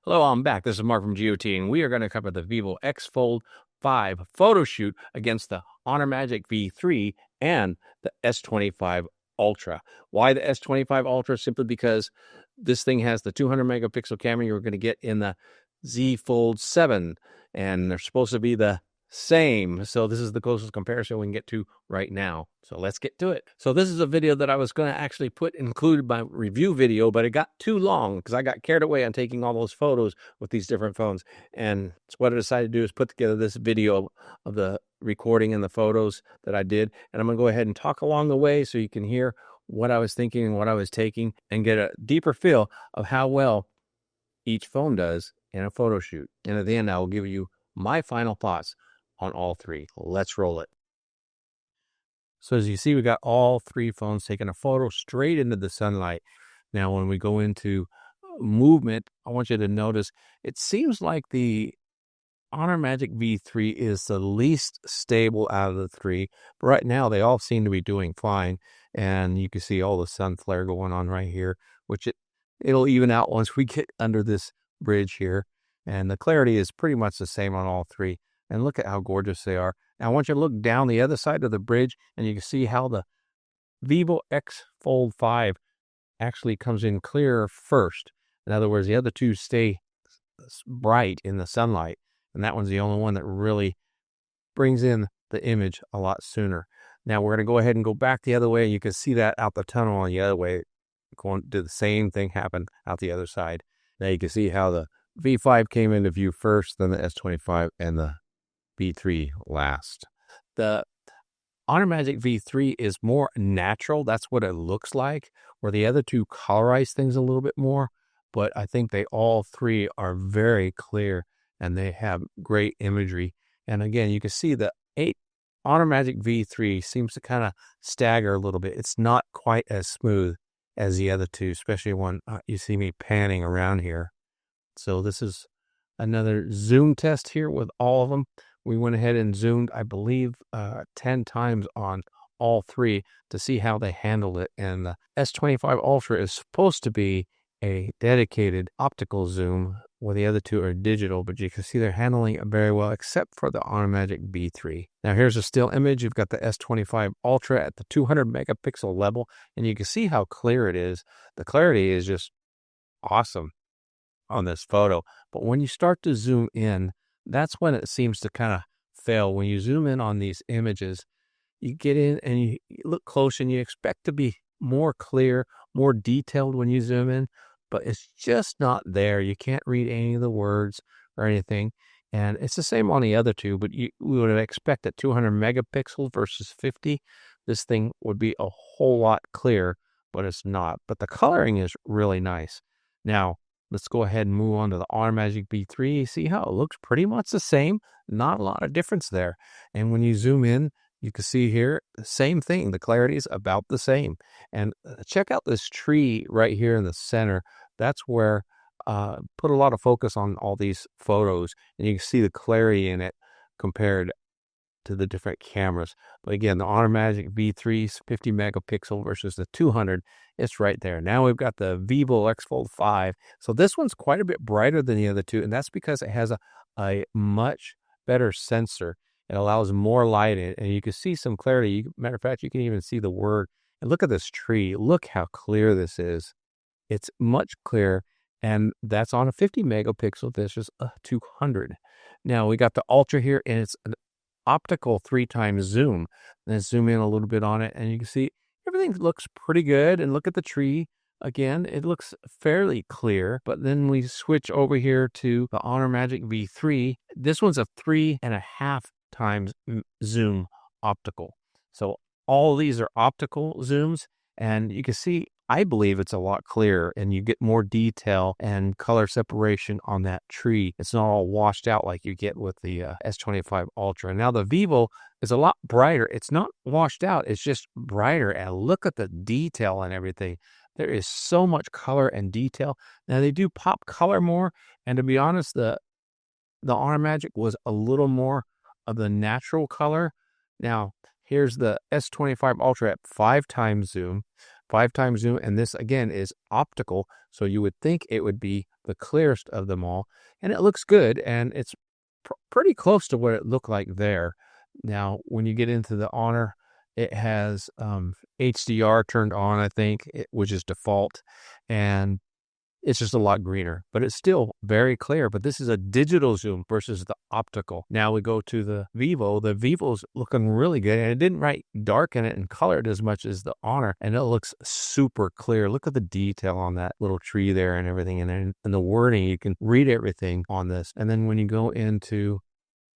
Hello, I'm back. This is Mark from GOT, and we are going to cover the Vivo X Fold 5 photo shoot against the Honor Magic V3 and the S25 Ultra. Why the S25 Ultra? Simply because this thing has the 200 megapixel camera you're going to get in the Z Fold 7, and they're supposed to be the same. So this is the closest comparison we can get to right now. So let's get to it. So this is a video that I was going to actually included my review video, but it got too long because I got carried away on taking all those photos with these different phones. And so what I decided to do is put together this video of the recording and the photos that I did. And I'm going to go ahead and talk along the way so you can hear what I was thinking and what I was taking and get a deeper feel of how well each phone does in a photo shoot. And at the end, I will give you my final thoughts on all three. Let's roll it. So as you see, we got all three phones taking a photo straight into the sunlight. Now, when we go into movement, I want you to notice it seems like the Honor Magic V3 is the least stable out of the three. But right now, they all seem to be doing fine. And you can see all the sun flare going on right here, which it'll even out once we get under this bridge here. And the clarity is pretty much the same on all three. And look at how gorgeous they are. Now, I want you to look down the other side of the bridge, and you can see how the Vivo X Fold 5 actually comes in clearer first. In other words, the other two stay bright in the sunlight, and that one's the only one that really brings in the image a lot sooner. Now, we're going to go ahead and go back the other way. You can see that out the tunnel on the other way. Going to do the same thing happen out the other side. Now, you can see how the V5 came into view first, then the S25, and the V3 last. The Honor Magic V3 is more natural. That's what it looks like, where the other two colorize things a little bit more. But I think they all three are very clear and they have great imagery. And again, you can see the Honor Magic V3 seems to kind of stagger a little bit. It's not quite as smooth as the other two, especially when you see me panning around here. So this is another zoom test here with all of them. We went ahead and zoomed, I believe, 10 times on all three to see how they handled it. And the S25 Ultra is supposed to be a dedicated optical zoom, where the other two are digital, but you can see they're handling it very well, except for the Honor Magic V3. Now, here's a still image. You've got the S25 Ultra at the 200 megapixel level, and you can see how clear it is. The clarity is just awesome on this photo. But when you start to zoom in, that's when it seems to kind of fail. When you zoom in on these images, you get in and you look close and you expect to be more clear, more detailed when you zoom in, but it's just not there. You can't read any of the words or anything. And it's the same on the other two, but we would expect at 200 megapixels versus 50, this thing would be a whole lot clearer, but it's not. But the coloring is really nice. Now, let's go ahead and move on to the Honor Magic V3. See how it looks pretty much the same. Not a lot of difference there. And when you zoom in, you can see here, the same thing. The clarity is about the same. And check out this tree right here in the center. That's where put a lot of focus on all these photos. And you can see the clarity in it compared to the different cameras. But again, the Honor Magic V3's 50 megapixel versus the 200, it's right there. Now we've got the Vivo X Fold 5. So this one's quite a bit brighter than the other two, and that's because it has a much better sensor. It allows more light in it, and you can see some clarity. Matter of fact, you can even see the word. And look at this tree. Look how clear this is. It's much clearer, and that's on a 50 megapixel. This is a 200. Now we got the Ultra here, and it's an optical 3x zoom. Let's zoom in a little bit on it, and you can see everything looks pretty good. And look at the tree. Again, it looks fairly clear, but then we switch over here to the Honor Magic V3. This one's a 3.5 times zoom optical. So all these are optical zooms, and you can see, I believe it's a lot clearer, and you get more detail and color separation on that tree. It's not all washed out like you get with the S25 Ultra. Now the Vivo is a lot brighter. It's not washed out. It's just brighter, and look at the detail and everything. There is so much color and detail. Now they do pop color more, and to be honest, the Honor Magic was a little more of the natural color. Now, here's the S25 Ultra at 5x zoom. 5 times zoom, and this again is optical, so you would think it would be the clearest of them all, and it looks good, and it's pretty close to what it looked like there. Now, when you get into the Honor, it has HDR turned on, I think, which is default, and it's just a lot greener, but it's still very clear. But this is a digital zoom versus the optical. Now we go to the Vivo. The Vivo's looking really good, and it didn't darken it and color it as much as the Honor, and it looks super clear. Look at the detail on that little tree there and everything, and then in the wording, you can read everything on this. And then when you go into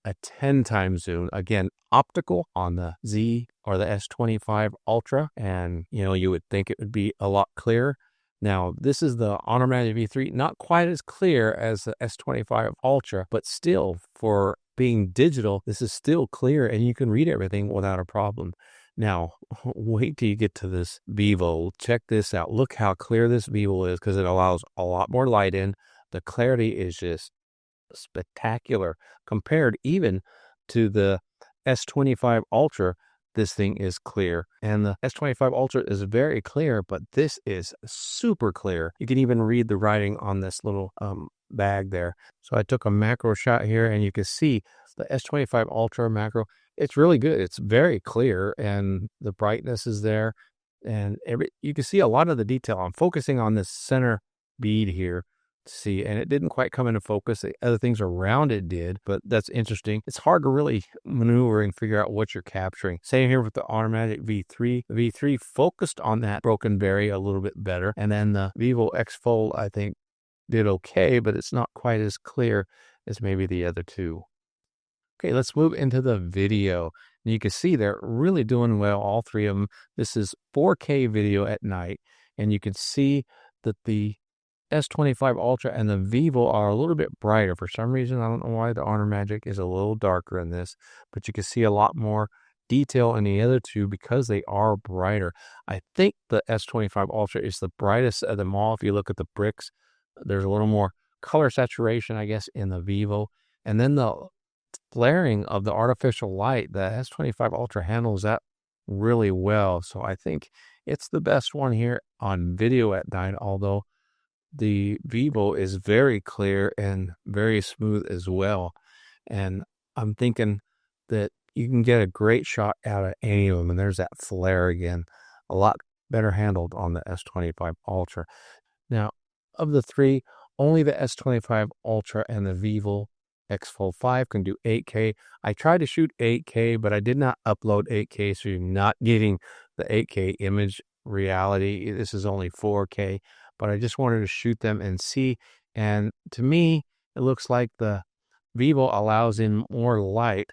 a 10 times zoom, again, optical on the Z or the S25 Ultra, and you would think it would be a lot clearer. Now, this is the Honor Magic V3, not quite as clear as the S25 Ultra, but still, for being digital, this is still clear, and you can read everything without a problem. Now, wait till you get to this Vivo. Check this out. Look how clear this Vivo is, because it allows a lot more light in. The clarity is just spectacular compared even to the S25 Ultra. This thing is clear, and the S25 Ultra is very clear, but this is super clear. You can even read the writing on this little bag there. So I took a macro shot here, and you can see the S25 Ultra macro. It's really good. It's very clear, and the brightness is there, and you can see a lot of the detail. I'm focusing on this center bead here. See, and it didn't quite come into focus. The other things around it did, but that's interesting. It's hard to really maneuver and figure out what you're capturing. Same here with the Honor Magic V3. The V3 focused on that broken berry a little bit better, and then the Vivo X Fold, I think, did okay, but it's not quite as clear as maybe the other two. Okay, let's move into the video. And you can see they're really doing well, all three of them. This is 4K video at night, and you can see that the S25 Ultra and the Vivo are a little bit brighter. For some reason, I don't know why the Honor Magic is a little darker in this, but you can see a lot more detail in the other two because they are brighter. I think the S25 Ultra is the brightest of them all. If you look at the bricks, there's a little more color saturation, I guess, in the Vivo. And then the flaring of the artificial light, the S25 Ultra handles that really well. So I think it's the best one here on video at night, although the Vivo is very clear and very smooth as well. And I'm thinking that you can get a great shot out of any of them. And there's that flare again, a lot better handled on the S25 Ultra. Now, of the three, only the S25 Ultra and the Vivo X Fold 5 can do 8K. I tried to shoot 8K, but I did not upload 8K, so you're not getting the 8K image reality. This is only 4K. But I just wanted to shoot them and see. And to me, it looks like the Vivo allows in more light,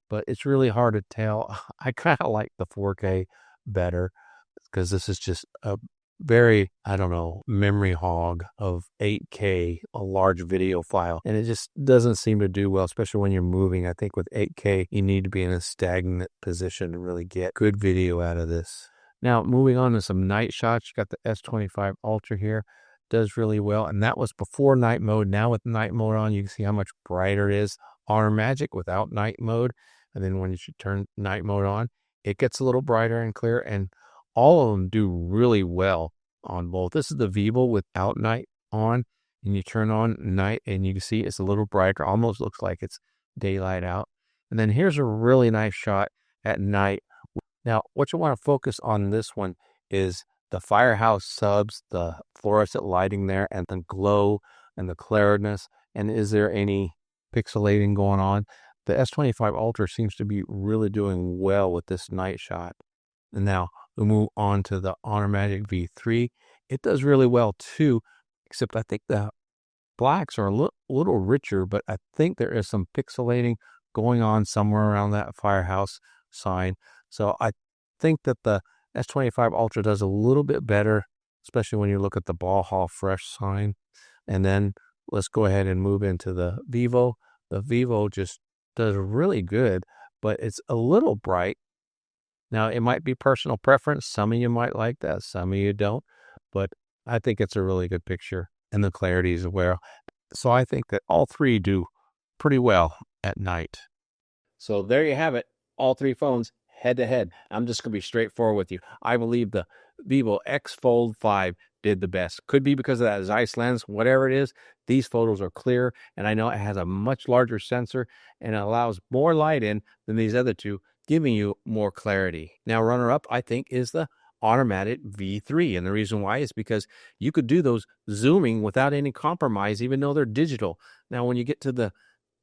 but it's really hard to tell. I kind of like the 4K better because this is just a very, memory hog of 8K, a large video file. And it just doesn't seem to do well, especially when you're moving. I think with 8K, you need to be in a stagnant position to really get good video out of this. Now, moving on to some night shots, you got the S25 Ultra here. Does really well, and that was before night mode. Now with night mode on, you can see how much brighter it is. Honor Magic without night mode, and then when you should turn night mode on, it gets a little brighter and clear, and all of them do really well on both. This is the Vivo without night on, and you turn on night, and you can see it's a little brighter, almost looks like it's daylight out. And then here's a really nice shot at night. Now, what you want to focus on this one is the Firehouse subs, the fluorescent lighting there, and the glow and the clearness. And is there any pixelating going on? The S25 Ultra seems to be really doing well with this night shot. And now we'll move on to the Honor Magic V3. It does really well too, except I think the blacks are a little richer, but I think there is some pixelating going on somewhere around that Firehouse sign. So I think that the S25 Ultra does a little bit better, especially when you look at the Ball Hall Fresh sign. And then let's go ahead and move into the Vivo. The Vivo just does really good, but it's a little bright. Now, it might be personal preference. Some of you might like that. Some of you don't. But I think it's a really good picture, and the clarity is well. So I think that all three do pretty well at night. So there you have it. All three phones head to head. I'm just going to be straightforward with you. I believe the Vivo X Fold 5 did the best. Could be because of that Zeiss lens, whatever it is. These photos are clear, and I know it has a much larger sensor and it allows more light in than these other two, giving you more clarity. Now, runner up, I think, is the automatic V3, and the reason why is because you could do those zooming without any compromise, even though they're digital. Now, when you get to the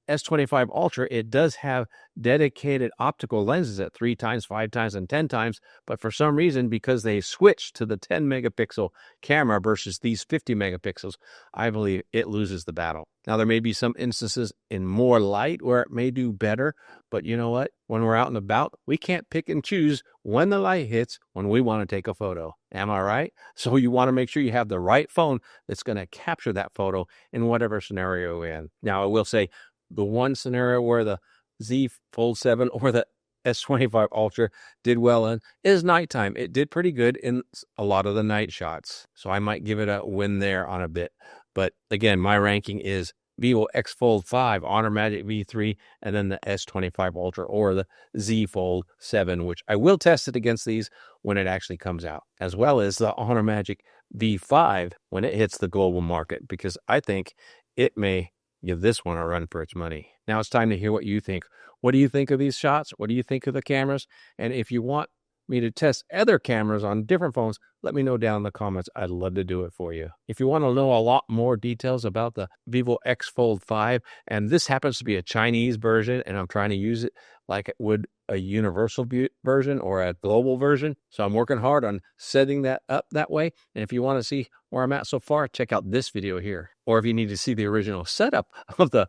S25 Ultra, it does have dedicated optical lenses at 3 times, 5 times, and 10 times. But for some reason, because they switched to the 10 megapixel camera versus these 50 megapixels, I believe it loses the battle. Now, there may be some instances in more light where it may do better. But you know what? When we're out and about, we can't pick and choose when the light hits when we want to take a photo. Am I right? So you want to make sure you have the right phone that's going to capture that photo in whatever scenario you're in. Now, I will say, the one scenario where the Z Fold 7 or the S25 Ultra did well in is nighttime. It did pretty good in a lot of the night shots. So I might give it a win there on a bit. But again, my ranking is Vivo X Fold 5, Honor Magic V3, and then the S25 Ultra or the Z Fold 7, which I will test it against these when it actually comes out, as well as the Honor Magic V5 when it hits the global market, because I think it may give this one a run for its money. Now it's time to hear what you think. What do you think of these shots? What do you think of the cameras? And if you want me to test other cameras on different phones, let me know down in the comments. I'd love to do it for you. If you want to know a lot more details about the Vivo X Fold 5, and this happens to be a Chinese version, and I'm trying to use it like it would a universal version or a global version. So I'm working hard on setting that up that way. And if you want to see where I'm at so far, check out this video here. Or if you need to see the original setup of the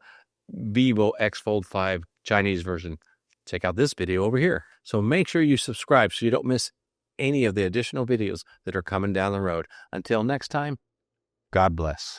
Vivo X Fold 5 Chinese version, check out this video over here. So make sure you subscribe so you don't miss any of the additional videos that are coming down the road. Until next time, God bless.